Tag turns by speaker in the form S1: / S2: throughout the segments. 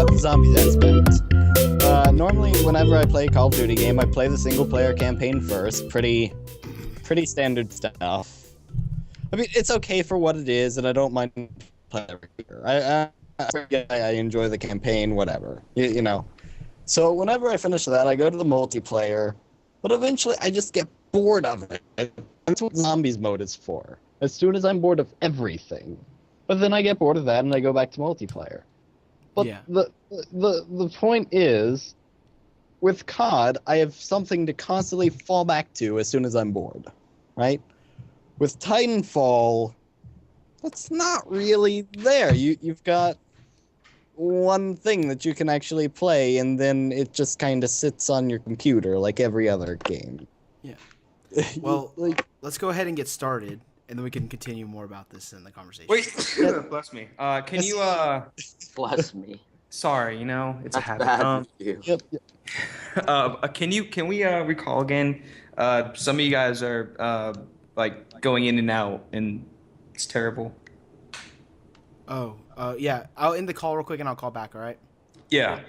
S1: the zombies aspect. Normally, whenever I play a Call of Duty game, I play the single-player campaign first. Pretty standard stuff. I mean, it's okay for what it is, and I don't mind playing here. I enjoy the campaign, whatever. You know. So whenever I finish that, I go to the multiplayer, but eventually I just get bored of it. That's what zombies mode is for. As soon as I'm bored of everything. But then I get bored of that and I go back to multiplayer. But
S2: Yeah.
S1: the point is, with COD, I have something to constantly fall back to as soon as I'm bored, right? With Titanfall, that's not really there. You've got one thing that you can actually play, and then it just kind of sits on your computer like every other game.
S2: Yeah. Well, let's go ahead and get started, and then we can continue more about this in the conversation.
S3: Wait, bless me. Can you
S4: Bless me.
S3: Sorry, it's a
S4: That's
S3: habit.
S4: bad for you.
S1: Yep.
S3: Can we recall again? Some of you guys are like going in and out, and it's terrible.
S2: Oh, yeah. I'll end the call real quick, and I'll call back. All right.
S3: Yeah.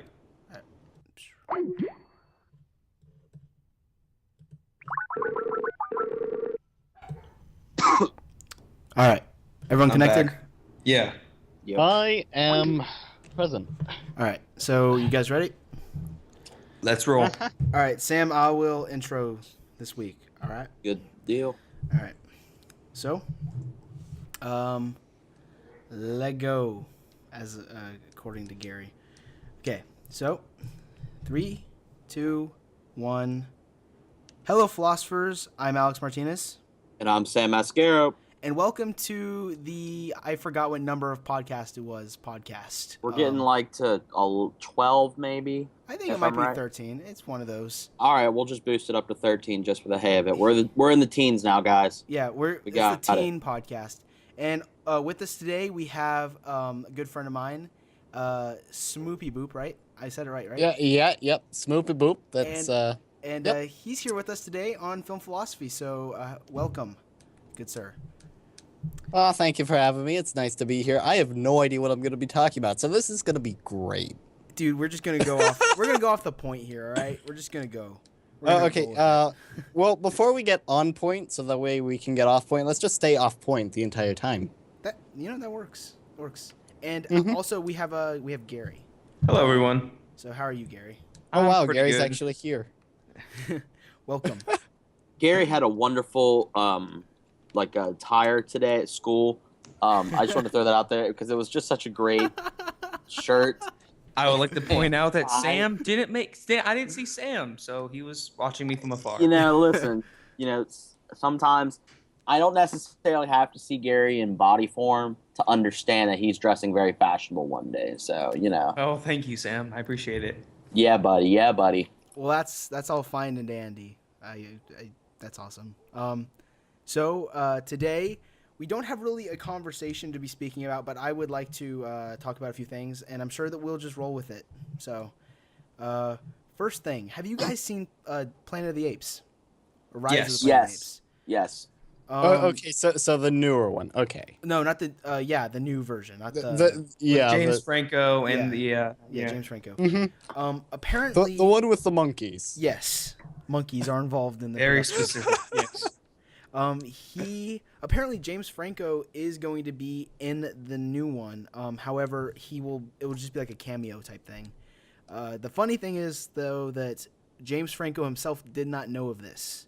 S2: All right. Everyone
S3: I'm
S2: connected?
S3: back. Yeah.
S4: Yep.
S1: I am present.
S2: All right. So you guys ready?
S3: Let's roll.
S2: All right, Sam. I will intro this week. All right.
S4: Good deal.
S2: All right. So, let go, as according to Gary. Okay. So, 3, 2, 1. Hello, philosophers. I'm Alex Martinez.
S4: And I'm Sam Mascaro.
S2: And welcome to the I forgot what number of podcast it was podcast.
S4: We're getting like to 12 maybe.
S2: I think it
S4: if
S2: might
S4: I'm
S2: be
S4: right.
S2: 13. It's one of those.
S4: All right, we'll just boost it up to 13 just for the hay of it. We're in the teens now, guys.
S2: Yeah, it's
S4: got
S2: the
S4: it.
S2: teen podcast. And with us today we have a good friend of mine, Smoopy Boop, right? I said it right?
S1: Yep. Smoopy Boop. That's
S2: And
S1: Yep.
S2: He's here with us today on Film Philosophy. So welcome, good sir.
S1: Oh, thank you for having me. It's nice to be here. I have no idea what I'm going to be talking about, so this is going to be great.
S2: Dude, we're just gonna go off. We're gonna go off the point here, all right? We're just gonna go. We're gonna
S1: Okay.
S2: go with
S1: Well, before we get on point, so that way we can get off point, let's just stay off point the entire time.
S2: that that works. Works. And
S1: Mhm.
S2: also we have Gary.
S3: Hello, everyone.
S2: So how are you, Gary?
S1: Oh wow,
S3: pretty
S1: Gary's
S3: good.
S1: actually here.
S2: Welcome.
S4: Gary had a wonderful attire today at school. I just want to throw that out there because it was just such a great shirt.
S3: I would like to point out that
S4: I-
S3: Sam didn't I didn't see Sam, so he was watching me from afar.
S4: Listen, sometimes I don't necessarily have to see Gary in body form to understand that he's dressing very fashionable one day. So,
S3: Oh, thank you, Sam. I appreciate it.
S4: yeah, buddy. Yeah, buddy.
S2: Well, that's all fine and dandy. That's awesome. So today we don't have really a conversation to be speaking about, but I would like to talk about a few things, and I'm sure that we'll just roll with it. So, first thing, have you guys seen Planet of the Apes? Or Rise
S3: Yes.
S2: of the Planet of the Apes?
S4: Yes.
S1: Okay, so the newer one. Okay.
S2: No, not the the new version, not the,
S3: With James
S1: the,
S3: Franco and
S2: yeah.
S3: the
S2: James Franco.
S1: mhm.
S2: Apparently,
S1: the one with the monkeys.
S2: yes, monkeys are involved in the
S3: very
S2: production.
S3: specific. Yes.
S2: He apparently James Franco is going to be in the new one. However, it will just be like a cameo type thing. The funny thing is though that James Franco himself did not know of this.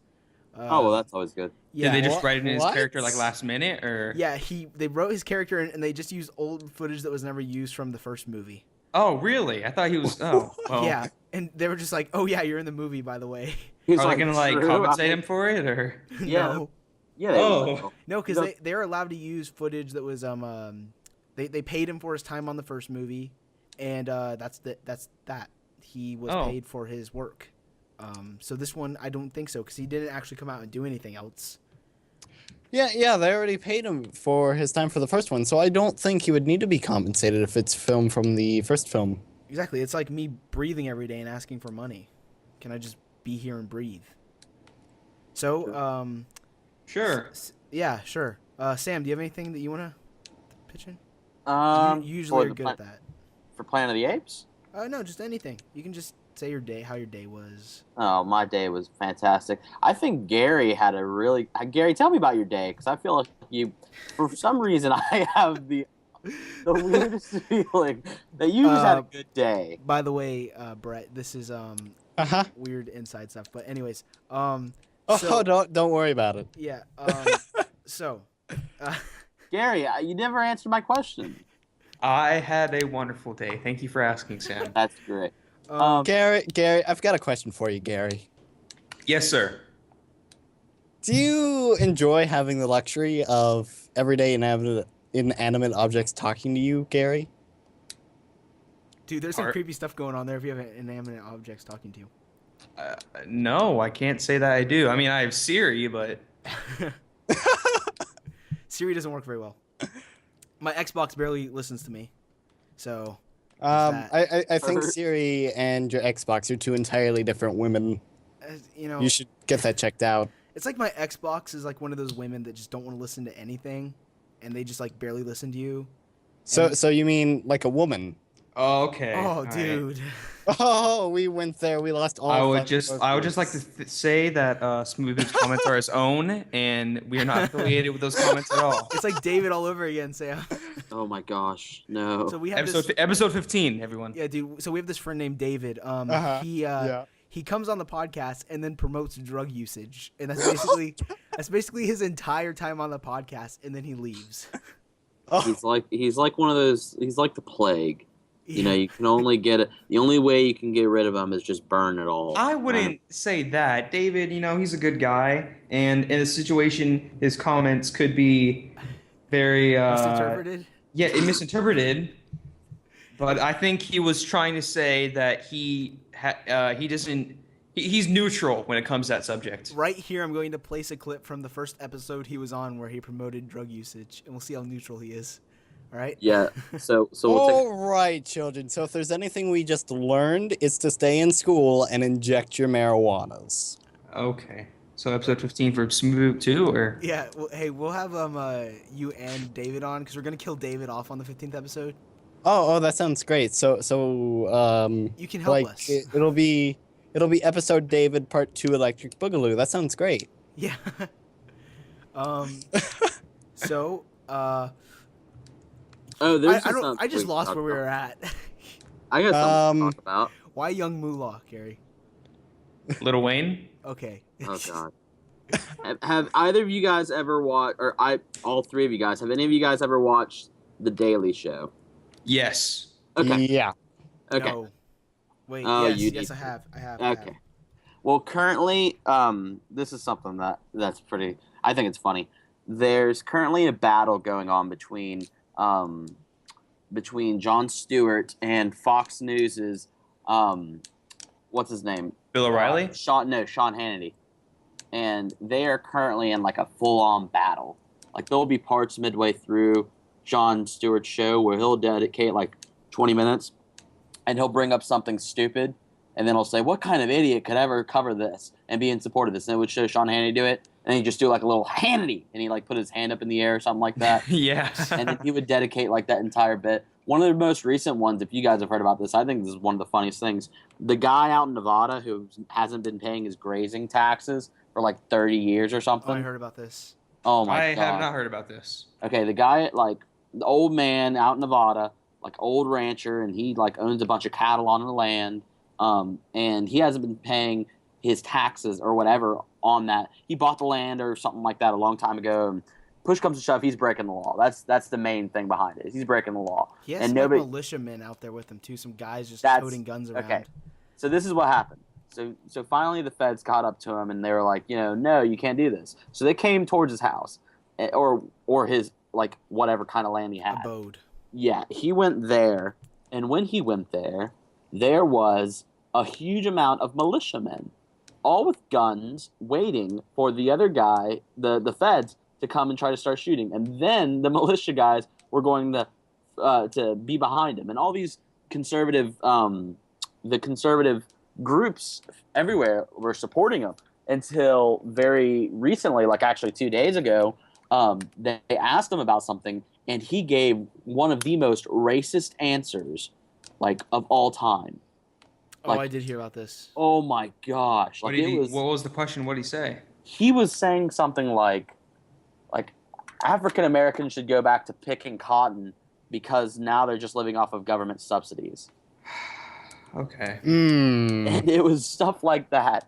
S4: Well, that's always good.
S2: Yeah,
S3: Did they just
S1: What?
S3: write it in his
S1: What?
S3: character like last minute, or?
S2: yeah. They wrote his character and they just used old footage that was never used from the first movie.
S3: Oh, really? I thought he was. Oh, well.
S2: Yeah, and they were just like, "Oh yeah, you're in the movie, by the way."
S4: He's
S3: Are they gonna
S4: "True,
S3: compensate
S4: I-
S3: him for it, or?
S4: Yeah.
S2: No.
S4: Yeah. They
S3: Oh.
S4: will.
S2: No, because
S4: No.
S2: they're allowed to use footage that was they paid him for his time on the first movie, and that's that he was
S3: Oh.
S2: paid for his work. So this one I don't think so because he didn't actually come out and do anything else.
S1: Yeah, they already paid him for his time for the first one, so I don't think he would need to be compensated if it's filmed from the first film.
S2: Exactly, it's like me breathing every day and asking for money. Can I just be here and breathe? So
S3: Sure.
S2: yeah, sure. Sam, do you have anything that you want to pitch in?
S4: Um,
S2: You usually
S4: for
S2: are
S4: the
S2: good
S4: Pla-
S2: at that.
S4: For Planet of the Apes?
S2: No, just anything. You can just say your day, how your day was.
S4: Oh, my day was fantastic. I think Gary had a really. Gary, tell me about your day, because I feel like you, for some reason, I have the weirdest feeling that you just had a good day.
S2: By the way, Brett, this is
S1: Uh-huh.
S2: weird inside stuff. But anyways,
S1: Oh, don't worry about it.
S2: yeah. So,
S4: Gary, you never answered my question.
S3: I had a wonderful day. Thank you for asking, Sam.
S4: That's great.
S1: Gary, I've got a question for you, Gary.
S3: Yes, sir.
S1: Do you enjoy having the luxury of everyday inanimate objects talking to you, Gary?
S2: dude, there's some creepy stuff going on there if you have inanimate objects talking to you.
S3: No, I can't say that I do. I mean, I have Siri, but
S2: Siri doesn't work very well. My Xbox barely listens to me, so.
S1: I think Siri and your Xbox are two entirely different women.
S2: You know,
S1: You should get that checked out.
S2: it's like my Xbox is like one of those women that just don't want to listen to anything, and they just like barely listen to you.
S1: So you mean like a woman?
S3: oh, okay.
S2: Oh,
S3: All right.
S2: dude.
S1: Oh, we went there. We lost all.
S3: I
S1: fun
S3: would
S1: of
S3: just
S1: those
S3: like to
S1: words.
S3: say that Smoopy Boop's comments are his own, and we are not affiliated with those comments at all.
S2: It's like David all over again, Sam.
S4: Oh my gosh, no.
S2: So we have
S3: Episode 15, everyone.
S2: Yeah, dude. So we have this friend named David.
S1: Yeah.
S2: He comes on the podcast and then promotes drug usage, and that's basically his entire time on the podcast, and then he leaves.
S1: Oh,
S4: He's like one of those. He's like the plague. You know, you can only get it. The only way you can get rid of him is just burn it all.
S3: I wouldn't say that. David, he's a good guy, and in a situation, his comments could be very
S2: Misinterpreted.
S3: Yeah, misinterpreted. But I think he was trying to say that he doesn't. He's neutral when it comes to that subject.
S2: Right here, I'm going to place a clip from the first episode he was on where he promoted drug usage, and we'll see how neutral he is. All right?
S4: Yeah. So we'll take.
S1: all right, children. So if there's anything we just learned, it's to stay in school and inject your marijuanas.
S3: Okay. So episode 15 for Smoop too, or
S2: Yeah. Well, hey, we'll have you and David on because we're gonna kill David off on the 15th episode.
S1: Oh, that sounds great. So
S2: You can help us.
S1: It'll be episode David part 2 Electric Boogaloo. That sounds great.
S2: Yeah. So
S4: Oh, there's
S2: I just lost where we were at.
S4: I got something to talk about.
S2: Why Young Moolah, Gary?
S3: Lil Wayne.
S2: Okay.
S4: Oh God. Have either of you guys ever watched, or all three of you guys, have any of you guys ever watched The Daily Show?
S3: Yes.
S4: Okay.
S1: Yeah.
S4: Okay.
S2: No. Wait.
S4: Oh,
S2: yes,
S4: you
S2: yes,
S4: need
S2: I have. I have.
S4: Okay. Well, currently, this is something that's pretty. I think it's funny. There's currently a battle going on between Jon Stewart and Fox News's what's his name?
S3: Bill O'Reilly.
S4: Sean Hannity, and they are currently in like a full-on battle. Like there'll be parts midway through Jon Stewart's show where he'll dedicate like 20 minutes, and he'll bring up something stupid, and then he'll say, "What kind of idiot could ever cover this and be in support of this?" And it would show Sean Hannity do it, and he'd just do like a little Hannity, and he like put his hand up in the air or something like that.
S3: Yeah.
S4: And then he would dedicate like that entire bit. One of the most recent ones, if you guys have heard about this, I think this is one of the funniest things. The guy out in Nevada who hasn't been paying his grazing taxes for like 30 years or something.
S2: Oh, I heard about this.
S4: Oh my
S3: I
S4: God.
S3: have not heard about this.
S4: Okay, the guy, like, the old man out in Nevada, like, old rancher, and he, like, owns a bunch of cattle on the land, and he hasn't been paying his taxes or whatever on that. He bought the land or something like that a long time ago, and push comes to shove, he's breaking the law. That's the main thing behind it. He's breaking the law.
S2: He has
S4: and
S2: some
S4: nobody,
S2: militiamen out there with him, too. Some guys just
S4: That's-
S2: toting guns around.
S4: okay. So this is what happened. So finally the feds caught up to him, and they were like, no, you can't do this. So they came towards his house, or his, like, whatever kind of land he had.
S2: Abode.
S4: Yeah, he went there, and when he went there, there was a huge amount of militiamen, all with guns, waiting for the other guy, the feds, to come and try to start shooting. And then the militia guys were going to be behind him. And all these conservative groups everywhere were supporting him until very recently, like actually 2 days ago, they asked him about something, and he gave one of the most racist answers like of all time.
S2: Oh, I did hear about this.
S4: Oh my gosh!
S3: What
S4: Like
S3: what was the question? What did he say?
S4: he was saying something like African Americans should go back to picking cotton because now they're just living off of government subsidies.
S3: Okay.
S4: And it was stuff like that.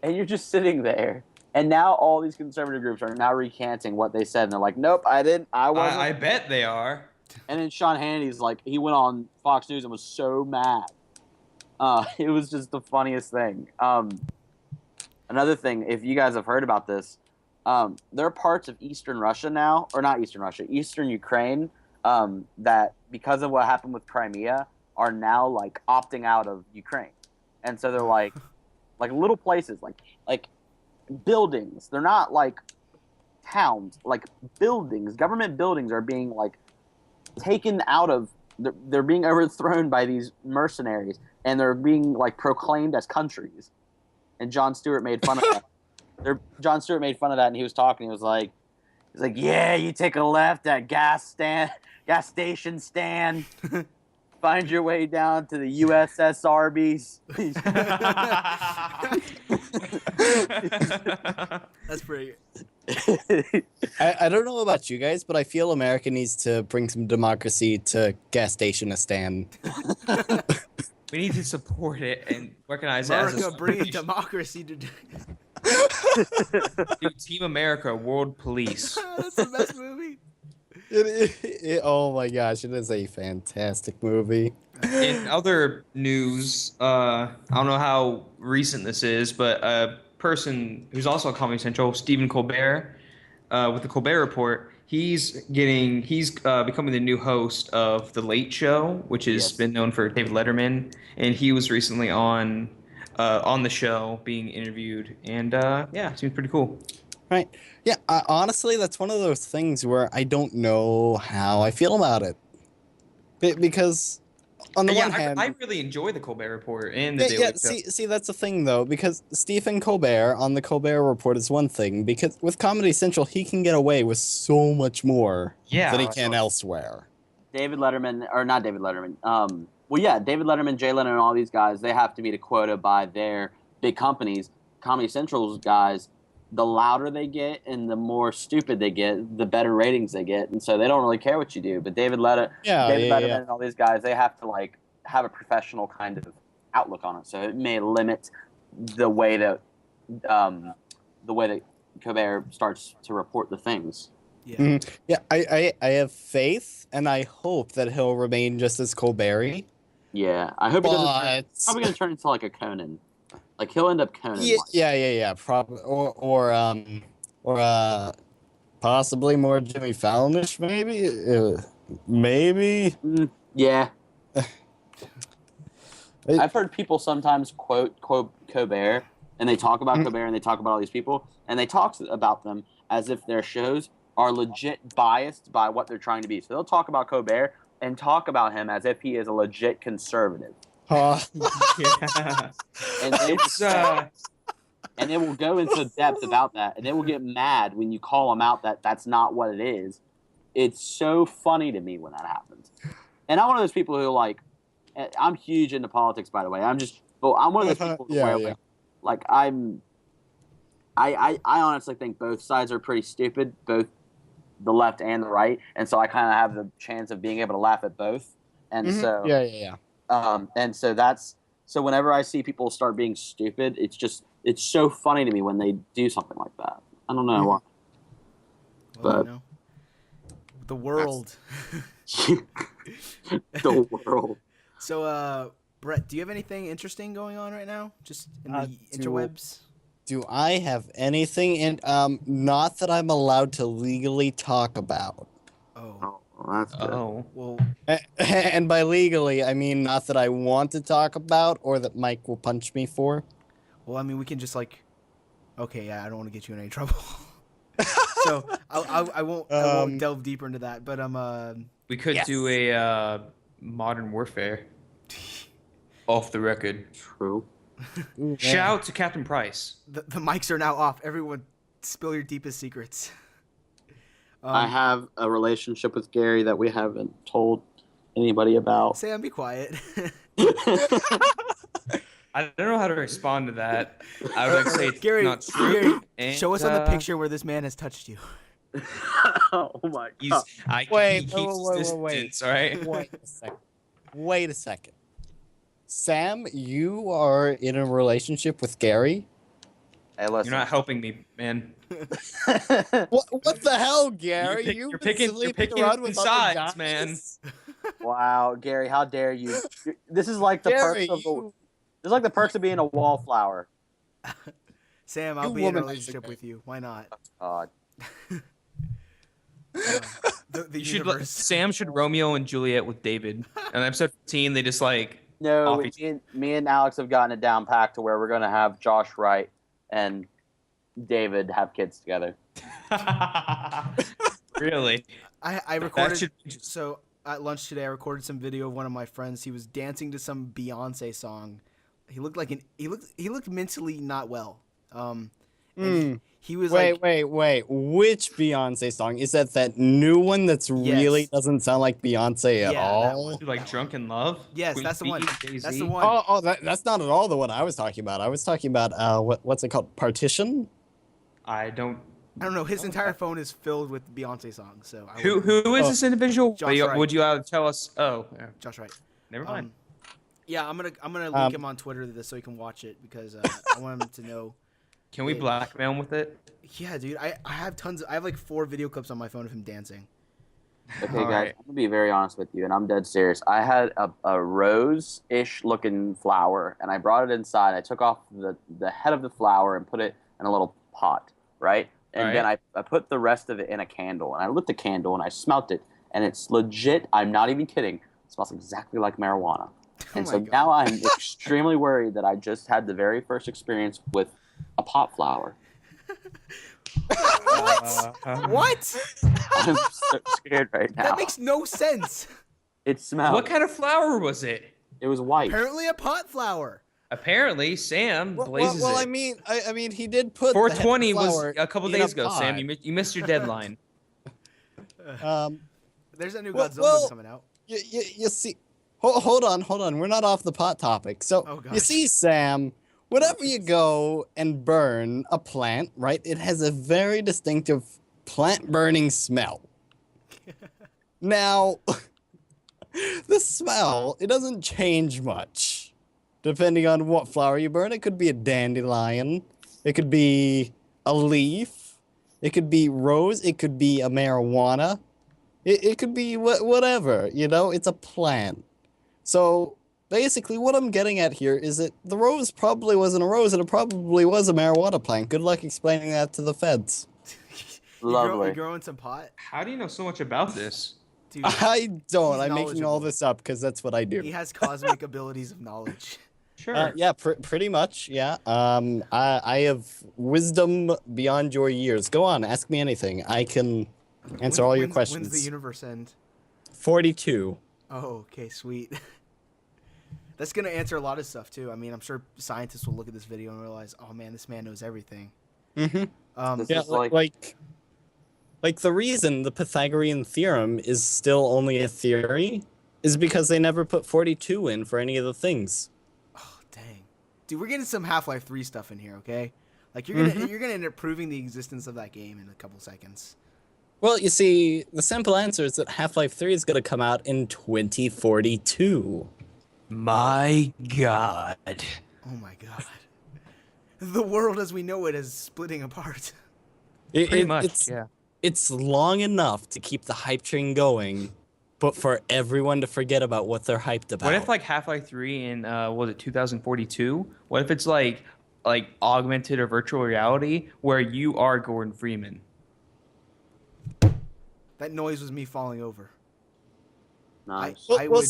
S4: And you're just sitting there. And now all these conservative groups are now recanting what they said. And they're like, nope, I didn't. I wasn't.
S3: I bet they are.
S4: And then Sean Hannity's like, he went on Fox News and was so mad. It was just the funniest thing. Another thing, if you guys have heard about this, there are parts of Eastern Russia now, or not Eastern Russia, Eastern Ukraine, that because of what happened with Crimea, are now like opting out of Ukraine. And so they're like little places, like buildings. They're not like towns, like buildings. Government buildings are being like taken out of. They're being overthrown by these mercenaries, and they're being like proclaimed as countries. And Jon Stewart made fun of that. Jon Stewart made fun of that, and he was talking. He was like, yeah, you take a left at gas station stand. Find your way down to the USS Arby's.
S2: That's pretty
S1: I don't know about you guys, but I feel America needs to bring some democracy to gas station stand.
S3: We need to support it and recognize it as
S2: America
S3: a
S2: bringing democracy to.
S3: Dude, Team America, World Police.
S2: That's the best movie.
S1: Oh my gosh, it is a fantastic movie.
S3: In other news, I don't know how recent this is, but a person who's also on Comedy Central, Stephen Colbert, with the Colbert Report, he's becoming the new host of The Late Show, which has been known for David Letterman, and he was recently on the show being interviewed, and yeah, seems pretty cool.
S1: Right. Yeah, honestly, that's one of those things where I don't know how I feel about it. Because on the one hand,
S3: I really enjoy the Colbert Report and the Daily Show.
S1: See, that's the thing though, because Stephen Colbert on the Colbert Report is one thing, because with Comedy Central he can get away with so much more than he can elsewhere.
S4: David Letterman, or not David Letterman. David Letterman, Jay Leno, and all these guys, they have to meet a quota by their big companies. Comedy Central's guys, the louder they get and the more stupid they get, the better ratings they get, and so they don't really care what you do. But David Letterman and all these guys, they have to like have a professional kind of outlook on it. So it may limit the way that Colbert starts to report the things.
S2: Yeah.
S1: Mm-hmm. Yeah, I have faith, and I hope that he'll remain just as Colbert.
S4: Yeah, I hope he doesn't. Probably gonna turn into like a Conan. Like he'll end up Conan.
S1: Yeah. Probably, or possibly more Jimmy Fallonish, maybe.
S4: Yeah. I've heard people sometimes quote Colbert, and they talk about Colbert, and they talk about all these people, and they talk about them as if their shows are legit biased by what they're trying to be. So they'll talk about Colbert and talk about him as if he is a legit conservative.
S3: Yeah.
S4: And they will go into depth about that, and they will get mad when you call them out that that's not what it is. It's so funny to me when that happens. And I'm one of those people who I'm huge into politics, by the way. I'm one of those people I honestly think both sides are pretty stupid, both the left and the right, and so I kind of have the chance of being able to laugh at both. And so and so whenever I see people start being stupid, it's so funny to me when they do something like that. I don't know why.
S2: Well, but the world.
S4: The world.
S2: So, Brett, do you have anything interesting going on right now? Just in the interwebs?
S1: Do I have anything not that I'm allowed to legally talk about?
S4: Oh, that's good.
S3: Oh.
S2: Well,
S1: and by legally, I mean not that I want to talk about or that Mike will punch me for.
S2: Well, I mean, we can just I don't want to get you in any trouble. So I won't delve deeper into that. But
S3: we could do a Modern Warfare off the record.
S4: True.
S3: Shout out to Captain Price.
S2: The mics are now off. Everyone, spill your deepest secrets.
S4: I have a relationship with Gary that we haven't told. anybody about.
S2: Sam, be quiet.
S3: I don't know how to respond to that. I would like to say it's
S2: Gary,
S3: not true.
S2: Gary,
S3: and,
S2: show us on the picture where this man has touched you.
S4: Oh my
S3: He's,
S4: god.
S3: he
S1: Wait,
S3: keeps
S1: wait,
S3: his
S1: wait.
S3: distance, all right?
S1: Wait a second. Wait a second. Sam, you are in a relationship with Gary?
S4: Hey, listen.
S3: You're not helping me, man.
S1: What the hell, Gary?
S3: You're
S1: You've been
S3: picking
S1: sleeping around with other
S3: sides,
S1: guys?
S3: man.
S4: Wow, Gary, how dare you? This is like the
S1: Gary,
S4: perks of the.
S1: you...
S4: This is like the perks of being a wallflower.
S2: Sam, I'll
S1: You
S2: be in a
S1: womanizer,
S2: relationship
S1: Gary.
S2: with you. Why not? The
S3: You should
S2: universe.
S3: Sam should Romeo and Juliet with David. And episode 15, they just like
S4: No,
S3: off each-
S4: me and Alex have gotten it down packed to where we're gonna have Josh Wright and David have kids together.
S3: Really?
S2: I recorded.
S3: should-
S2: So at lunch today, I recorded some video of one of my friends. He was dancing to some Beyonce song. He looked like he looked mentally not well. And he was like,
S1: wait. Which Beyonce song? Is that new one that's really doesn't sound like Beyonce at
S2: Yeah, that
S1: all?
S3: Dude, like Drunk in Love?
S2: yes,
S3: Queen
S2: that's the
S3: Bee,
S2: one.
S3: Jay-Z?
S2: That's the one.
S1: Oh, that's not at all the one I was talking about. I was talking about what's it called? Partition?
S3: I don't.
S2: I don't know. His entire phone is filled with Beyonce songs. So I
S3: Who
S2: wouldn't-
S3: is this individual?
S2: Josh Wright.
S3: Would you tell us? Oh, yeah.
S2: Josh Wright.
S3: Never mind.
S2: Yeah, I'm gonna link him on Twitter to this so he can watch it because I want him to know.
S3: Can we blackmail him with it?
S2: Yeah, dude, I have tons. I have like 4 video clips on my phone of him dancing.
S4: Okay,
S3: All
S4: guys,
S3: right.
S4: I'm gonna be very honest with you, and I'm dead serious. I had a rose-ish looking flower, and I brought it inside. I took off the head of the flower and put it in a little pot, right? And
S3: All
S4: then
S3: right.
S4: I put the rest of it in a candle, and I lit the candle, and I smelt it, and it's legit. I'm not even kidding. It smells exactly like marijuana. And
S2: my
S4: so
S2: God.
S4: now I'm extremely worried that I just had the very first experience with a pot flower.
S2: What?
S4: I'm so scared right now.
S2: That makes no sense.
S4: It smelled.
S3: What kind of flower was it?
S4: It was white.
S2: Apparently, a pot flower.
S3: Apparently, Sam blazes
S1: well,
S3: it.
S1: I mean, he did put
S3: 420
S1: the
S3: was
S1: flower
S3: a couple
S1: in
S3: days ago,
S1: pot.
S3: Sam. You missed your deadline.
S2: There's a new
S1: Well-
S2: Godzilla
S1: well-
S2: movie coming out.
S1: You see, hold on. We're not off the pot topic. So
S2: Oh,
S1: you
S2: gosh.
S1: see, Sam, whenever you go and burn a plant, right, it has a very distinctive plant burning smell. Now, the smell, it doesn't change much depending on what flower you burn. It could be a dandelion, it could be a leaf, it could be rose, it could be a marijuana. It could be whatever, you know, it's a plant. So basically what I'm getting at here is that the rose probably wasn't a rose and it probably was a marijuana plant. Good luck explaining that to the feds.
S4: Lovely.
S2: You growing some pot?
S3: How do you know so much about this?
S2: Dude,
S1: I don't.
S2: He's
S1: I'm making all
S2: knowledgeable.
S1: this up because that's what I do.
S2: he has cosmic abilities of knowledge.
S3: Sure.
S1: Yeah, pretty much, yeah. I have wisdom beyond your years. Go on, ask me anything. I can answer all your questions.
S2: When's the universe end?
S1: 42.
S2: Oh, okay, sweet. That's gonna answer a lot of stuff too. I mean, I'm sure scientists will look at this video and realize, oh man, this man knows everything.
S1: Mm-hmm.
S4: This
S1: Yeah,
S4: is
S1: like the reason the Pythagorean theorem is still only a theory is because they never put 42 in for any of the things.
S2: Oh dang, dude, we're getting some Half-Life 3 stuff in here, okay? Like you're gonna end up proving the existence of that game in a couple seconds.
S1: Well, you see, the simple answer is that Half-Life 3 is going to come out in 2042.
S3: My God.
S2: Oh my god, the world as we know it is splitting apart.
S3: Pretty much, yeah.
S1: It's long enough to keep the hype train going, but for everyone to forget about what they're hyped about.
S3: What if like Half-Life 3 in was it 2042? What if it's like augmented or virtual reality where you are Gordon Freeman?
S2: That noise was me falling over.
S4: nice.
S2: I would.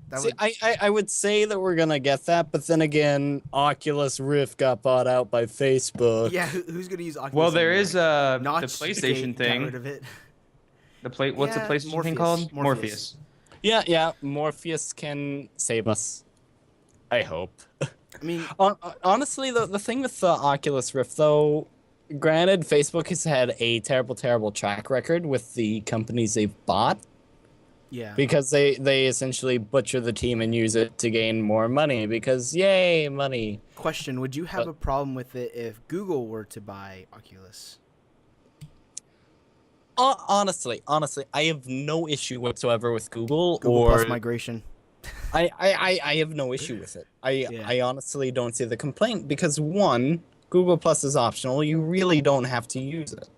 S2: That
S1: See,
S2: would.
S1: I would say that we're gonna get that, but then again, Oculus Rift got bought out by Facebook.
S2: Yeah, who's gonna use Oculus?
S3: Well, there
S2: anymore?
S3: is the
S2: Notch
S3: PlayStation
S2: got rid
S3: thing.
S2: of it.
S3: What's the
S2: Yeah,
S3: PlayStation thing
S2: Morpheus.
S3: called?
S2: Morpheus.
S1: Yeah, Morpheus can save us. I hope.
S2: I mean,
S1: Honestly, the thing with the Oculus Rift, though, granted, Facebook has had a terrible track record with the companies they've bought.
S2: Yeah.
S1: Because they essentially butcher the team and use it to gain more money because yay, money.
S2: Question: would you have a problem with it if Google were to buy Oculus?
S1: Honestly, I have no issue whatsoever with Google
S2: Plus migration.
S1: I have no issue with it.
S2: Yeah.
S1: I honestly don't see the complaint because one, Google Plus is optional. You really don't have to use it,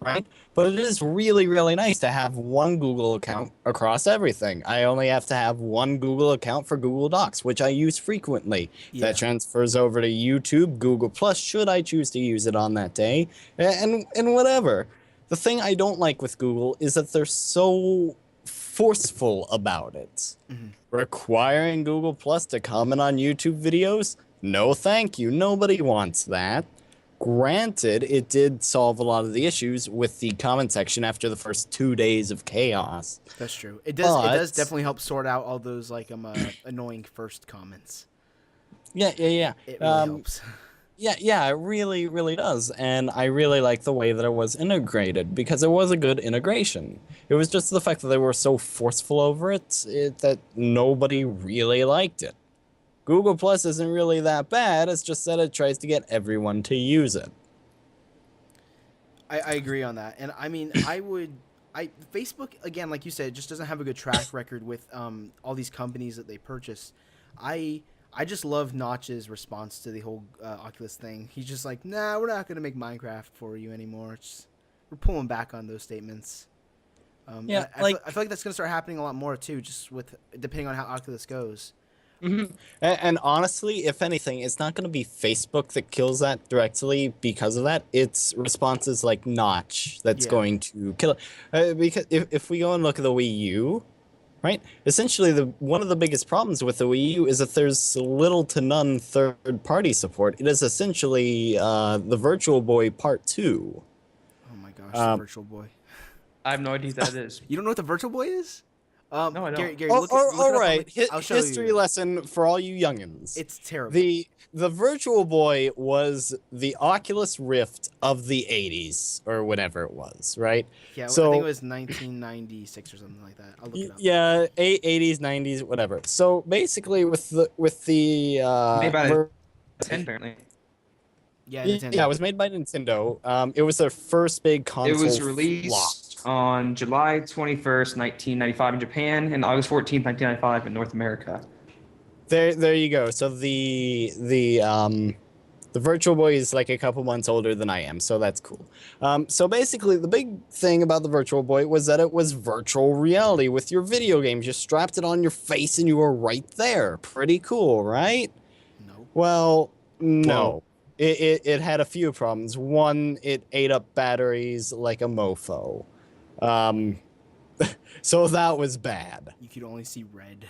S1: right? But it is really, really nice to have one Google account across everything. I only have to have one Google account for Google Docs, which I use frequently.
S2: Yeah.
S1: That transfers over to YouTube, Google Plus, should I choose to use it on that day, and whatever. The thing I don't like with Google is that they're so forceful about it.
S2: Mm-hmm.
S1: Requiring Google Plus to comment on YouTube videos? No thank you. Nobody wants that. Granted, it did solve a lot of the issues with the comment section after the first 2 days of chaos.
S2: That's true. It does definitely help sort out all those like annoying first comments.
S1: Yeah.
S2: It really helps.
S1: Yeah, it really, really does. And I really like the way that it was integrated because it was a good integration. It was just the fact that they were so forceful over it that nobody really liked it. Google Plus isn't really that bad. It's just that it tries to get everyone to use it.
S2: I agree on that. And I mean, Facebook, again, like you said, just doesn't have a good track record with all these companies that they purchase. I just love Notch's response to the whole Oculus thing. He's just like, nah, we're not going to make Minecraft for you anymore. We're pulling back on those statements.
S1: Yeah,
S2: I feel like that's going to start happening a lot more, too, just with depending on how Oculus goes.
S1: Mm-hmm. And honestly, if anything, it's not going to be Facebook that kills that directly because of that. It's responses like Notch that's going to kill it. Because if we go and look at the Wii U, right? Essentially, one of the biggest problems with the Wii U is that there's little to none third-party support. It is essentially the Virtual Boy Part 2.
S2: Oh my gosh, the Virtual Boy.
S3: I have no idea what that is.
S2: You don't know what the Virtual Boy is?
S3: No, I don't.
S2: Gary,
S1: All right,
S2: I'll show
S1: history
S2: you.
S1: lesson for all you youngins.
S2: It's terrible.
S1: The Virtual Boy was the Oculus Rift of the 80s, or whatever it was, right?
S2: Yeah,
S1: so,
S2: I think it was 1996 or something like that. I'll look it up.
S1: Yeah, 80s, 90s, whatever. So basically, with the
S3: made by Nintendo, apparently.
S2: Yeah, Nintendo.
S1: Yeah, it was made by Nintendo. It was their first big console.
S3: It was released on July 21st, 1995 in Japan, and August 14th, 1995 in North America.
S1: There you go. So the Virtual Boy is like a couple months older than I am, so that's cool. So basically, the big thing about the Virtual Boy was that it was virtual reality with your video games. You strapped it on your face and you were right there. Pretty cool, right?
S2: No.
S1: Well, no.
S3: Whoa.
S1: It had a few problems. One, it ate up batteries like a mofo. So that was bad.
S2: You could only see red.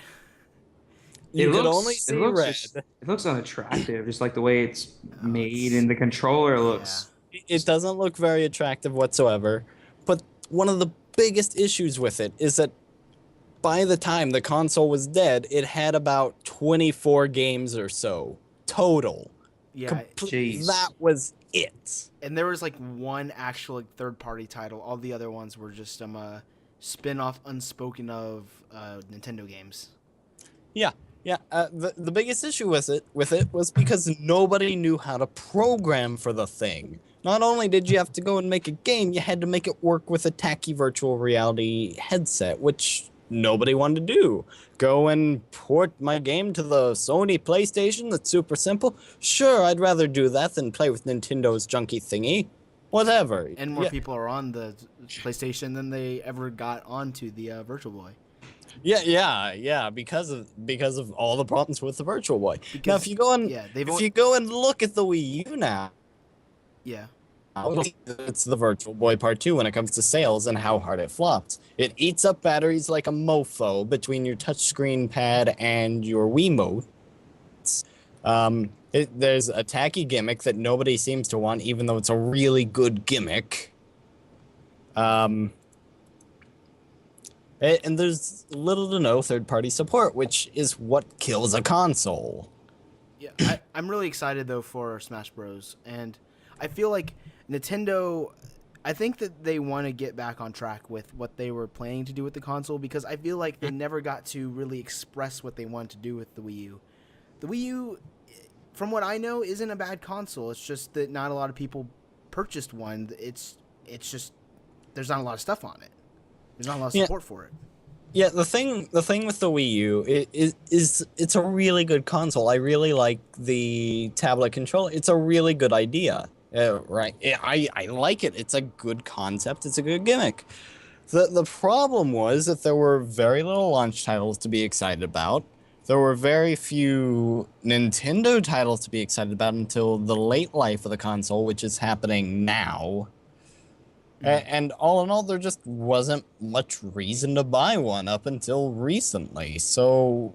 S1: You could only see red.
S3: It looks unattractive, just like the way it's made and the controller looks.
S2: Yeah.
S1: It doesn't look very attractive whatsoever. But one of the biggest issues with it is that by the time the console was dead, it had about 24 games or so total.
S2: Yeah,
S3: Jeez.
S1: That was it.
S2: and there was like one actual like, third-party title. All the other ones were just spin-off, unspoken of Nintendo games.
S1: Yeah. The biggest issue with it was because nobody knew how to program for the thing. Not only did you have to go and make a game, you had to make it work with a tacky virtual reality headset, which nobody wanted to do. Go and port my game to the Sony PlayStation that's super simple? Sure, I'd rather do that than play with Nintendo's junky thingy. Whatever.
S2: And more people are on the PlayStation than they ever got onto the Virtual Boy.
S1: Yeah, because of all the problems with the Virtual Boy.
S2: Because,
S1: now, if you go and look at the Wii U now,
S2: yeah,
S1: it's the Virtual Boy Part 2 when it comes to sales and how hard it flopped. It eats up batteries like a mofo between your touchscreen pad and your Wiimote. There's a tacky gimmick that nobody seems to want, even though it's a really good gimmick. And there's little to no third-party support, which is what kills a console.
S2: Yeah, I'm really excited though for Smash Bros. And I feel like Nintendo, I think that they want to get back on track with what they were planning to do with the console because I feel like they never got to really express what they wanted to do with the Wii U. The Wii U, from what I know, isn't a bad console. It's just that not a lot of people purchased one. It's just there's not a lot of stuff on it. There's not a lot of support for it.
S1: Yeah, the thing with the Wii U is it's a really good console. I really like the tablet controller. It's a really good idea. Right. I like it. It's a good concept. It's a good gimmick. The problem was that there were very little launch titles to be excited about. There were very few Nintendo titles to be excited about until the late life of the console, which is happening now. And all in all, there just wasn't much reason to buy one up until recently. So,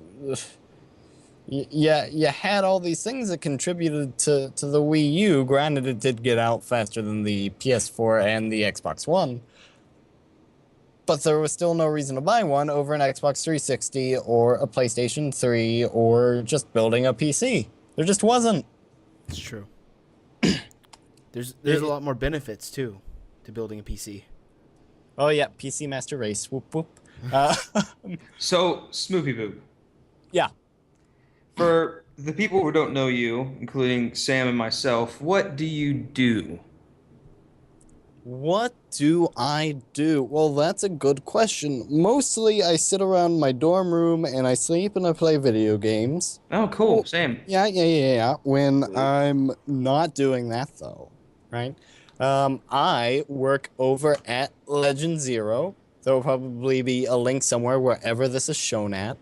S1: yeah, you had all these things that contributed to the Wii U. Granted, it did get out faster than the PS4 and the Xbox One. But there was still no reason to buy one over an Xbox 360 or a PlayStation 3 or just building a PC. There just wasn't.
S2: It's true. There's a lot more benefits, too, to building a PC.
S1: Oh, yeah, PC Master Race. Whoop, whoop.
S3: So, Smoopy Boop.
S1: Yeah.
S3: For the people who don't know you, including Sam and myself, what do you do?
S1: What do I do? Well, that's a good question. Mostly, I sit around my dorm room and I sleep and I play video games.
S3: Oh, cool. Same.
S1: Yeah. When I'm not doing that, though, right? I work over at Legend Zero. There will probably be a link somewhere wherever this is shown at.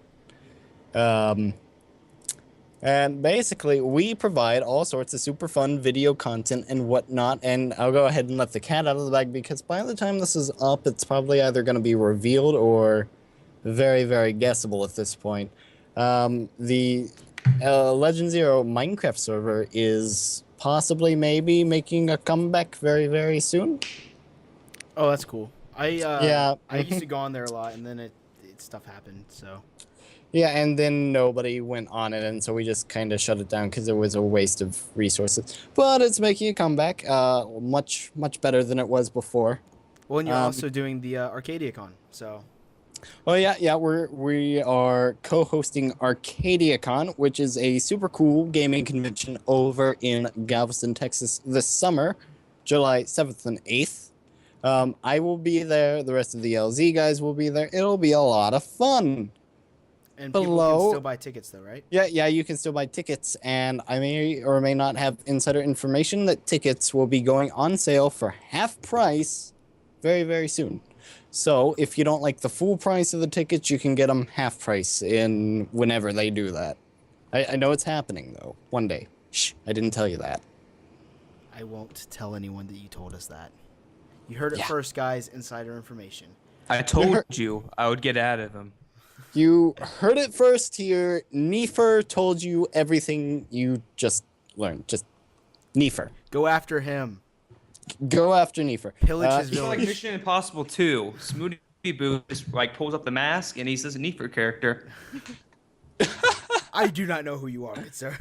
S1: And basically, we provide all sorts of super fun video content and whatnot, and I'll go ahead and let the cat out of the bag because by the time this is up, it's probably either going to be revealed or very, very guessable at this point. The Legend Zero Minecraft server is possibly maybe making a comeback very, very soon.
S2: Oh, that's cool. I used to go on there a lot, and then it stuff happened, so...
S1: Yeah, and then nobody went on it, and so we just kind of shut it down because it was a waste of resources. But it's making a comeback, much better than it was before.
S2: Well, and you're also doing the Arcadia Con, so...
S1: Oh, yeah, we are co-hosting Arcadia Con, which is a super cool gaming convention over in Galveston, Texas this summer, July 7th and 8th. I will be there, the rest of the LZ guys will be there. It'll be a lot of fun.
S2: And people can still buy tickets, though, right?
S1: Yeah, you can still buy tickets, and I may or may not have insider information that tickets will be going on sale for half price very, very soon. So if you don't like the full price of the tickets, you can get them half price in whenever they do that. I know it's happening, though, one day. Shh, I didn't tell you that.
S2: I won't tell anyone that you told us that. You heard it first, guys, insider information.
S3: I told you I would get out of them.
S1: You heard it first here. Nefer told you everything you just learned. Just Nefer.
S2: Go after him.
S1: Go after Nefer.
S2: Pillage his
S3: It's like
S2: village.
S3: Mission Impossible 2. Smoopy Boop just like pulls up the mask and he's this Nefer character.
S2: I do not know who you are, good sir.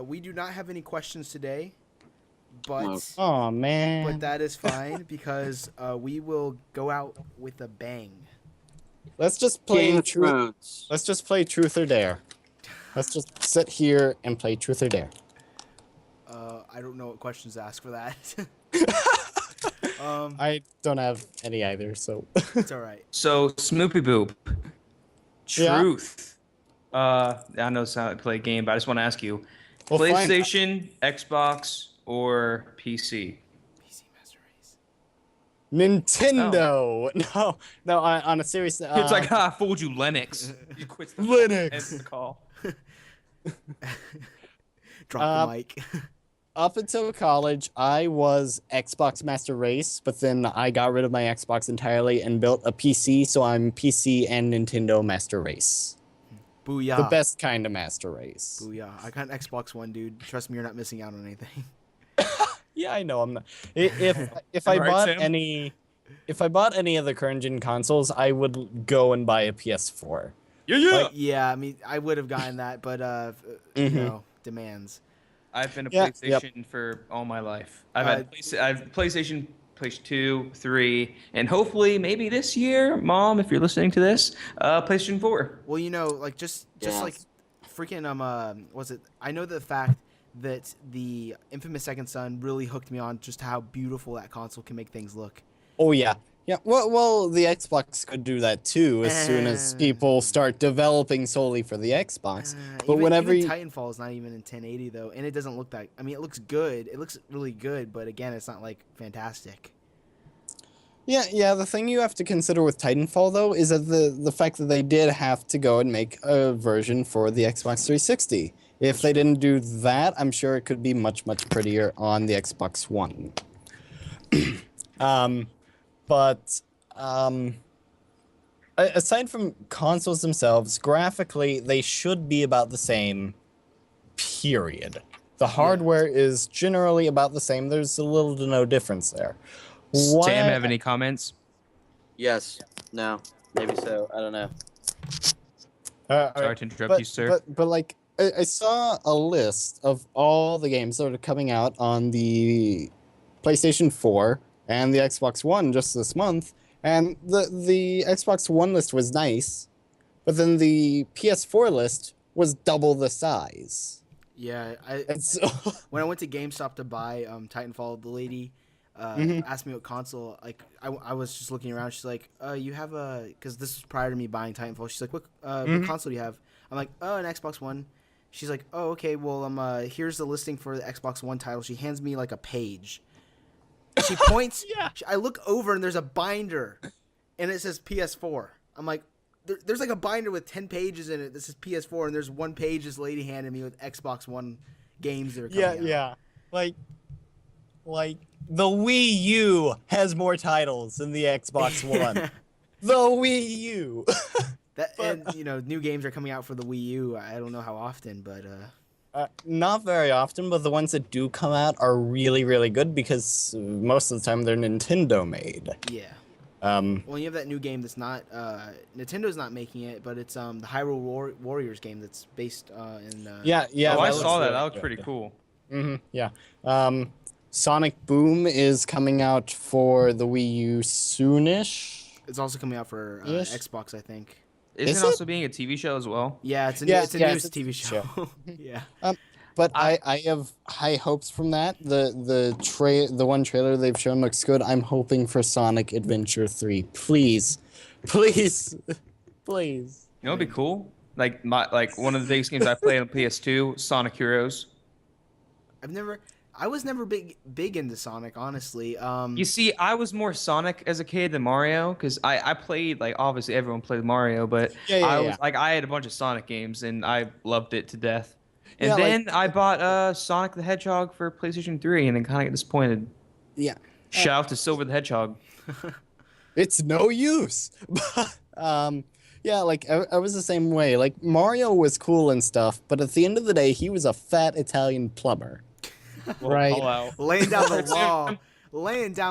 S2: We do not have any questions today, but
S1: oh man,
S2: but that is fine because we will go out with a bang.
S1: Let's just play
S4: Game of
S1: truth.
S4: Thrones.
S1: Let's just play Truth or Dare. Let's just sit here and play Truth or Dare.
S2: I don't know what questions to ask for that.
S1: I don't have any either, so
S2: It's all right.
S3: So Smoopy Boop.
S1: Yeah.
S3: Truth. I know it's not a play game, but I just want to ask you:
S1: Well,
S3: PlayStation, Xbox, or PC?
S2: PC Master Race.
S1: Nintendo. No. On a serious.
S3: It's like, I fooled you, Linux. You quit the
S1: Linux.
S3: End the call.
S2: Drop the mic.
S1: Up until college, I was Xbox Master Race, but then I got rid of my Xbox entirely and built a PC, so I'm PC and Nintendo Master Race.
S2: Booyah.
S1: The best kind of Master Race.
S2: Booyah. I got an Xbox One, dude. Trust me, you're not missing out on anything.
S1: Yeah, I know I'm not. If I
S3: Right,
S1: bought
S3: Sam?
S1: any of the current gen consoles, I would go and buy a PS4.
S3: Yeah.
S2: Yeah, I mean, I would have gotten that, but you know, demands.
S3: I've been a
S1: Yeah, yep.
S3: PlayStation for all my life. I've PlayStation, PlayStation 2, 3, and hopefully maybe this year, Mom, if you're listening to this, PlayStation 4.
S2: Well, you know, like just like
S4: Yes.
S2: freaking was it? I know the fact that the infamous Second Son really hooked me on just how beautiful that console can make things look.
S1: Oh yeah. Yeah, well, the Xbox could do that too as soon as people start developing solely for the Xbox. But whenever
S2: even Titanfall is not even in 1080 though, and it doesn't look that. I mean, it looks good. It looks really good, but again, it's not like fantastic.
S1: Yeah, the thing you have to consider with Titanfall though is that the fact that they did have to go and make a version for the Xbox 360. If they didn't do that, I'm sure it could be much prettier on the Xbox One. But aside from consoles themselves, graphically, they should be about the same, period. The hardware is generally about the same. There's a little to no difference there.
S3: Sam, have any comments?
S4: Yes. No. Maybe so. I don't know.
S3: Sorry to interrupt you, sir.
S1: But like, I saw a list of all the games that are coming out on the PlayStation 4 and the Xbox One just this month, and the Xbox One list was nice, but then the PS4 list was double the size.
S2: Yeah,
S1: So,
S2: when I went to GameStop to buy Titanfall, the lady asked me what console. Like, I was just looking around. She's like, "You have a?" Because this was prior to me buying Titanfall. She's like, "What console do you have?" I'm like, "Oh, an Xbox One." She's like, "Oh, okay. Well, here's the listing for the Xbox One title." She hands me like a page. She points.
S1: Yeah.
S2: I look over and there's a binder, and it says PS4. I'm like, there's like a binder with 10 pages in it that says PS4, and there's one page this lady handed me with Xbox One games that are coming out.
S1: yeah. Like the Wii U has more titles than the Xbox One. The Wii U.
S2: And you know, new games are coming out for the Wii U. I don't know how often, but
S1: not very often, but the ones that do come out are really good because most of the time they're Nintendo made.
S2: yeah.
S1: Well,
S2: you have that new game that's not Nintendo's not making it, but it's the Hyrule Warriors game that's based in.
S1: Yeah.
S3: Oh, I
S1: that
S3: saw
S1: looks
S3: that.
S1: really
S3: That looked
S1: good.
S3: pretty cool.
S1: Yeah. Sonic Boom is coming out for the Wii U soonish.
S2: It's also coming out for
S1: Yes.
S2: Xbox, I think.
S3: Isn't
S1: Is
S3: it
S1: it?
S3: also being a TV show as well?
S2: Yeah, it's a
S1: Yeah,
S2: it's a
S1: yeah,
S2: news
S1: it's a
S2: TV
S1: TV
S2: show. Yeah.
S1: But I have high hopes from that. The one trailer they've shown looks good. I'm hoping for Sonic Adventure 3. Please. You
S3: know, it'd be cool. Like one of the biggest games I played on PS2, Sonic Heroes.
S2: I was never big into Sonic, honestly.
S3: You see, I was more Sonic as a kid than Mario because I played, like, obviously everyone played Mario, but I was like, I had a bunch of Sonic games and I loved it to death. And then I bought Sonic the Hedgehog for PlayStation 3 and then kind of got disappointed.
S1: Yeah.
S3: Shout out to Silver the Hedgehog.
S1: It's no use. Yeah, like I was the same way. Like Mario was cool and stuff, but at the end of the day, he was a fat Italian plumber. Right.
S2: Laying down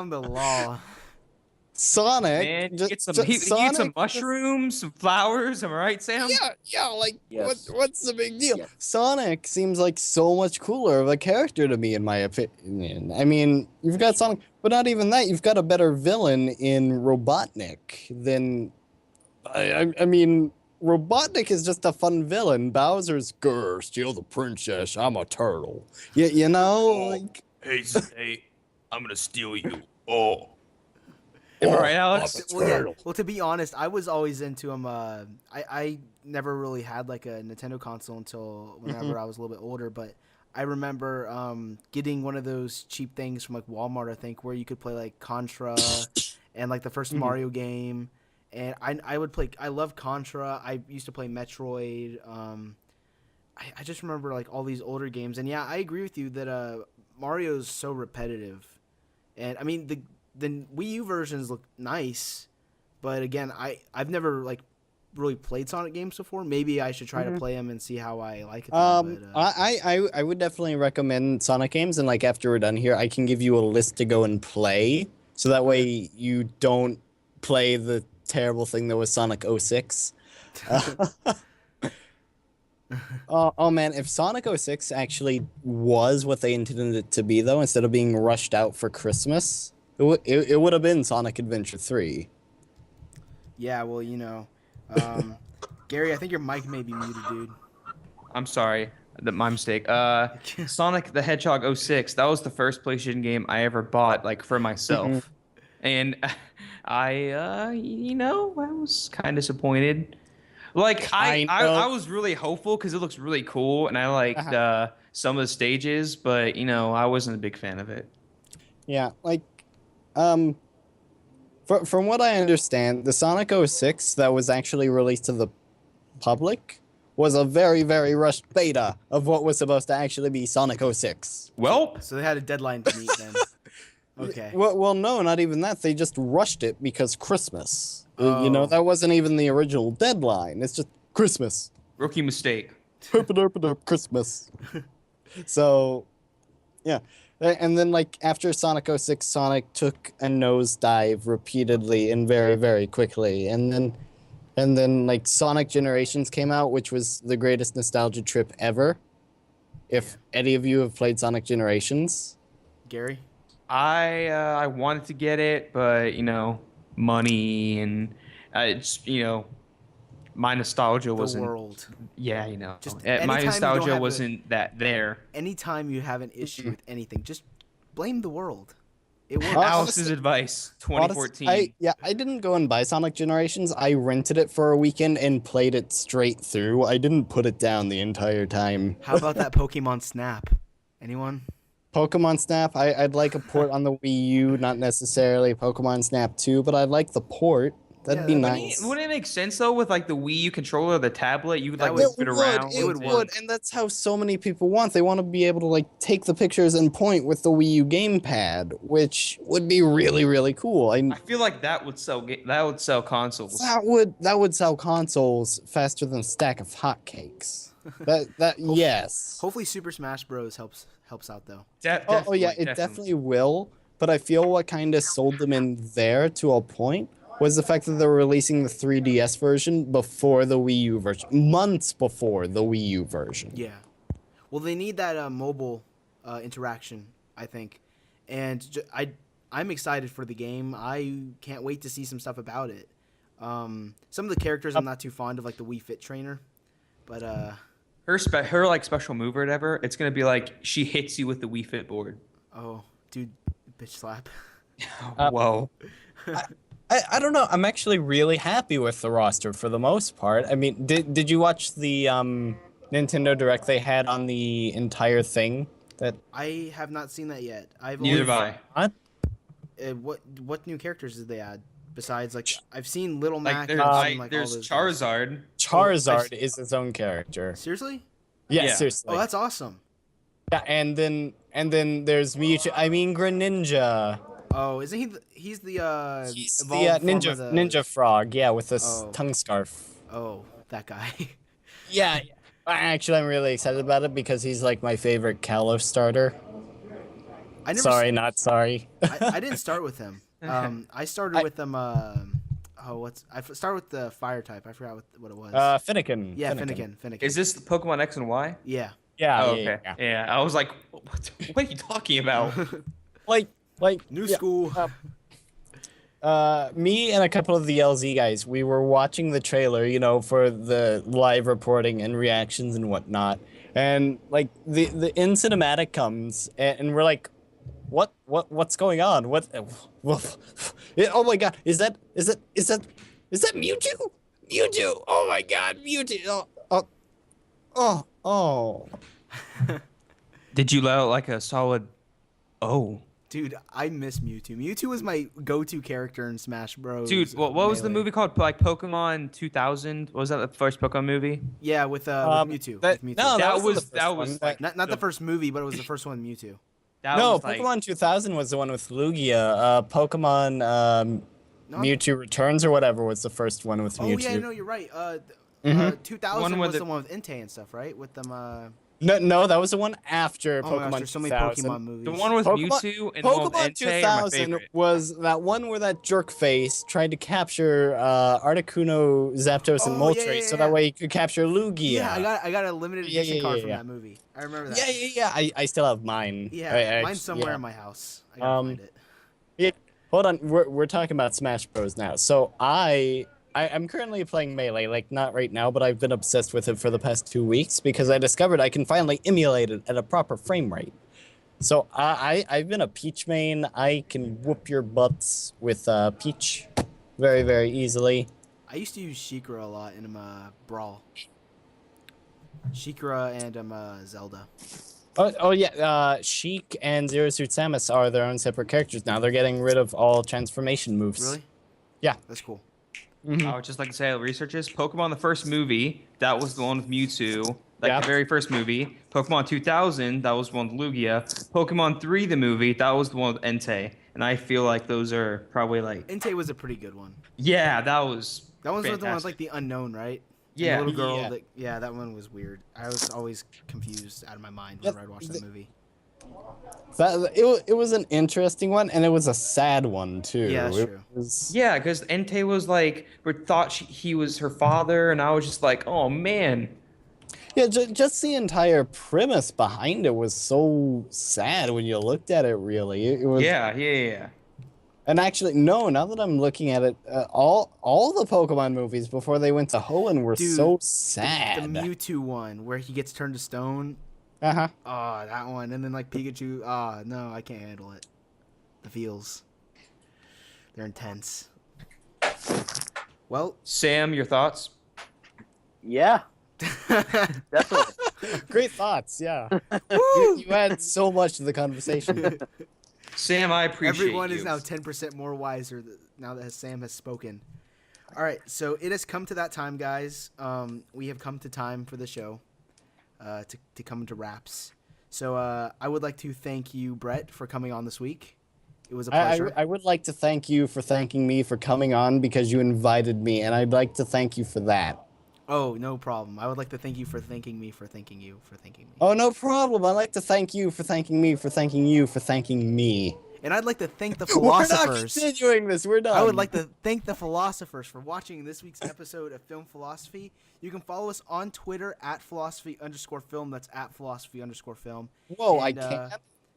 S2: the law.
S1: Sonic.
S3: Man, he eats some mushrooms, some flowers. Am I right, Sam?
S1: Yeah. Like,
S4: Yes.
S1: what's the big deal?
S4: Yes.
S1: Sonic seems like so much cooler of a character to me, in my opinion. I mean, you've got Sonic, but not even that. You've got a better villain in Robotnik than. I mean, Robotnik is just a fun villain. Bowser's grr, steal the princess. I'm a turtle. Yeah, you know, like.
S3: Hey, I'm gonna steal you. Oh. All right, Alex.
S2: Well, to be honest, I was always into him. I never really had like a Nintendo console until whenever I was a little bit older. But I remember getting one of those cheap things from like Walmart, I think, where you could play like Contra and like the first Mario game. And I would play. I love Contra. I used to play Metroid. I just remember like all these older games. And yeah, I agree with you that Mario's so repetitive. And I mean the Wii U versions look nice, but again, I've never like really played Sonic games before. Maybe I should try to play them and see how I like it.
S1: I would definitely recommend Sonic games, and like after we're done here, I can give you a list to go and play, so that way you don't play the terrible thing that was Sonic 06. Oh man, if Sonic 06 actually was what they intended it to be, though, instead of being rushed out for Christmas, it would have been Sonic Adventure 3.
S2: Yeah, well, Gary, I think your mic may be muted, dude.
S3: I'm sorry, my mistake. Sonic the Hedgehog '06. That was the first PlayStation game I ever bought, like for
S1: Mhm.
S3: myself, and I was kind of disappointed. Like
S1: Kind
S3: I
S1: of.
S3: was really hopeful because it looks really cool, and I liked
S1: Uh-huh.
S3: some of the stages, but I wasn't a big fan of it.
S1: Yeah, like, um, from what I understand, the Sonic 06 that was actually released to the public was a very, very rushed beta of what was supposed to actually be Sonic 06.
S3: Well,
S2: So they had a deadline to meet then. Okay.
S1: Well, no, not even that. They just rushed it because Christmas.
S2: Oh.
S1: That wasn't even the original deadline. It's just Christmas.
S3: rookie mistake.
S1: Christmas. So, yeah. And then, like, after Sonic 06, Sonic took a nosedive repeatedly and very, very quickly. And then, like, Sonic Generations came out, which was the greatest nostalgia trip ever. If any of you have played Sonic Generations.
S2: Gary?
S3: I wanted to get it, but money and it's my nostalgia
S2: The
S3: wasn't.
S2: world.
S3: Yeah,
S2: Just
S3: my
S2: anytime you don't
S3: nostalgia
S2: have
S3: wasn't that there.
S2: Anytime you have an issue with anything, just blame the world. It works.
S3: Alice's advice, 2014.
S1: I didn't go and buy Sonic Generations. I rented it for a weekend and played it straight through. I didn't put it down the entire time.
S2: How about that Pokemon Snap? Anyone?
S1: Pokemon Snap, I'd like a port on the Wii U, not necessarily Pokemon Snap 2, but I'd like the port. That'd
S2: Yeah,
S1: be
S2: that'd
S1: nice.
S3: Wouldn't it make sense though with like the Wii U controller or the tablet? You could
S2: That
S3: like
S2: would-
S3: move it around.
S2: It would
S1: It
S2: work.
S1: would, and that's how so many people want. They want to be able to like take the pictures and point with the Wii U gamepad, which would be really, really cool.
S3: I feel like that would sell consoles.
S1: That would sell consoles faster than a stack of hotcakes. Yes.
S2: Hopefully, Super Smash Bros. helps out though.
S1: Oh yeah, it definitely will. But I feel what kind of sold them in there to a point was the fact that they were releasing the 3DS version before the Wii U version, months before the Wii U version.
S2: Yeah. Well, they need that mobile interaction, I think, and I'm excited for the game. I can't wait to see some stuff about it. Some of the characters I'm not too fond of, like the Wii Fit trainer, but
S3: her like special move or whatever, it's gonna be like she hits you with the Wii Fit board.
S2: oh, dude, bitch slap.
S3: Whoa.
S1: I don't know. I'm actually really happy with the roster for the most part. I mean, did you watch the Nintendo Direct they had on the entire thing?
S2: I have not seen that yet.
S3: Neither have I.
S2: What new characters did they add besides like I've seen Little
S3: Like
S2: Mac?
S3: there's,
S2: and
S1: Um,
S2: seen, like, all
S3: there's
S2: those guys.
S3: Charizard.
S1: Charizard is its own character.
S2: Seriously?
S1: Yeah,
S3: Yeah.
S1: seriously.
S2: Oh, that's awesome.
S1: Yeah, and then there's Mewtwo. I mean Greninja.
S2: Oh, isn't he? He's the
S1: He's the
S2: evolved form
S1: ninja
S2: of the-
S1: ninja frog. Yeah, with the
S2: Oh.
S1: tongue scarf.
S2: Oh, that guy.
S1: Yeah. Actually, I'm really excited about it because he's like my favorite Kalos starter.
S2: I never.
S1: Sorry, not sorry.
S2: I didn't start with him. I started with them. I started with the fire type. I forgot what it was.
S1: Finnegan.
S2: yeah, Finnegan.
S3: Is this the Pokemon X and Y?
S2: Yeah.
S1: Yeah.
S3: Oh,
S1: yeah,
S3: okay.
S1: yeah.
S3: Yeah, I was like, what are you talking about?
S1: Like
S2: New
S1: yeah,
S2: school.
S1: me and a couple of the LZ guys, we were watching the trailer, for the live reporting and reactions and whatnot. And like the in cinematic comes and we're like, what's going on? Oh my god, is that Mewtwo? Mewtwo! Oh my god, Mewtwo! Oh.
S3: Did you let out like a solid? Oh,
S2: Dude, I miss Mewtwo. Mewtwo was my go-to character in Smash Bros.
S3: dude, what was the
S2: Melee.
S3: movie called? Like Pokemon 2000? Was that the first Pokemon movie?
S2: Yeah, with Mewtwo.
S1: that-
S2: with Mewtwo.
S1: no,
S3: that
S1: wasn't
S3: was
S1: the first
S3: that
S1: one.
S3: was like
S2: not the first movie, but it was the first one. Mewtwo.
S3: that
S1: No,
S3: was like,
S1: Pokemon 2000 was the one with Lugia. Pokemon
S2: No,
S1: Mewtwo Returns or whatever was the first one with
S2: Oh
S1: Mewtwo.
S2: yeah, no, you're right.
S1: Mhm.
S2: 2000
S3: One
S2: was
S3: with
S2: the one with Entei and stuff, right? With them.
S1: No, that was the one after
S2: Oh my gosh,
S1: Pokemon
S2: there's so many
S1: 2000.
S2: Pokemon movies.
S3: The one with Mewtwo and the one with
S1: Pokemon
S3: Entei are my
S1: 2000
S3: favorite.
S1: was that one where that jerk face tried to capture Articuno, Zapdos, and
S2: Oh, yeah,
S1: Moltres,
S2: yeah,
S1: so
S2: yeah.
S1: that way he could capture Lugia.
S2: Yeah, I got a limited
S1: Yeah,
S2: edition
S1: yeah,
S2: card
S1: yeah,
S2: from
S1: yeah.
S2: that movie. I remember that.
S1: Yeah. I still have mine.
S2: Yeah, mine's somewhere in my house. I gotta find it.
S1: Yeah, hold on. We're talking about Smash Bros. Now. So I'm currently playing Melee, like not right now, but I've been obsessed with it for the past 2 weeks because I discovered I can finally emulate it at a proper frame rate. So I've been a Peach main. I can whoop your butts with Peach very, very easily.
S2: I used to use Sheikra a lot in Brawl. Sheikra and Zelda.
S1: Oh yeah, Sheik and Zero Suit Samus are their own separate characters now. They're getting rid of all transformation moves.
S2: Really?
S1: Yeah.
S2: That's cool.
S1: Mhm.
S3: I would just like to say, researchers, Pokemon the first movie, that was the one with Mewtwo, like
S1: Yeah.
S3: the very first movie. Pokemon 2000, that was the one with Lugia. Pokemon 3, the movie, that was the one with Entei. And I feel like those are probably like,
S2: Entei was a pretty good one.
S3: yeah, that was
S2: That was the one with
S3: fantastic.
S2: like the unknown, right? And
S3: Yeah.
S2: the little girl.
S1: Yeah.
S2: That one was weird. I was always confused out of my mind whenever I'd watch that movie.
S1: It was an interesting one, and it was a sad one too.
S2: Yeah, that's
S1: It
S2: true.
S1: was-
S3: Yeah, because Entei was like, we thought he was her father, and I was just like, oh man.
S1: Yeah, just the entire premise behind it was so sad when you looked at it. Really, it was.
S3: Yeah.
S1: And actually, no. Now that I'm looking at it, all the Pokemon movies before they went to Hoenn were
S2: Dude,
S1: so
S2: The
S1: sad.
S2: Mewtwo one where he gets turned to stone.
S1: Uh-huh.
S2: Oh, that one. And then like Pikachu. Oh, no, I can't handle it. The feels. They're intense. Well,
S3: Sam, your thoughts?
S4: Yeah, definitely.
S1: Great thoughts. Yeah. you add so much to the conversation.
S3: Sam, I appreciate
S2: everyone
S3: you.
S2: is now 10% more wiser now that Sam has spoken. All right, so it has come to that time, guys. We have come to time for the show to come to wraps. So I would like to thank you, Brett, for coming on this week. It was a pleasure.
S1: I would like to thank you for thanking me for coming on because you invited me, and I'd like to thank you for that.
S2: Oh, no problem. I would like to thank you for thanking me for thanking you for thanking me.
S1: Oh, no problem. I'd like to thank you for thanking me for thanking you for thanking me.
S2: And I'd like to thank the
S1: We're not
S2: philosophers.
S1: continuing this. We're done.
S2: I would like to thank the philosophers for watching this week's episode of Film Philosophy. You can follow us on Twitter at philosophy_film. That's at philosophy_film.
S1: Whoa, I
S2: And,
S1: can't.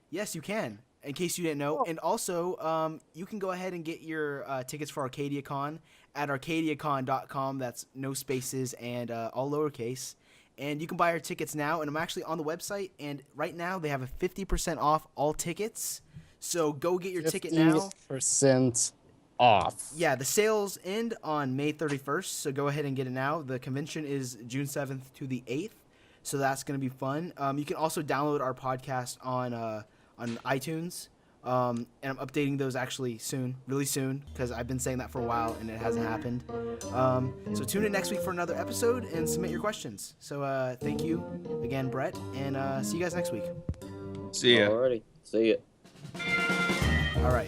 S2: Yes, you can. In case you didn't know. And also, you can go ahead and get your tickets for ArcadiaCon at ArcadiaCon.com. That's no spaces and all lowercase. And you can buy our tickets now. And I'm actually on the website. And right now, they have a 50% off all tickets. So go get your ticket now.
S1: 50% off.
S2: Yeah, the sales end on May 31st. So go ahead and get it now. The convention is June 7th to the 8th. So that's going to be fun. You can also download our podcast on iTunes. And I'm updating those actually soon, really soon, because I've been saying that for a while and it hasn't happened. So tune in next week for another episode and submit your questions. So thank you again, Brett, and see you guys next week.
S3: See ya.
S4: Alrighty, see ya.
S2: All right.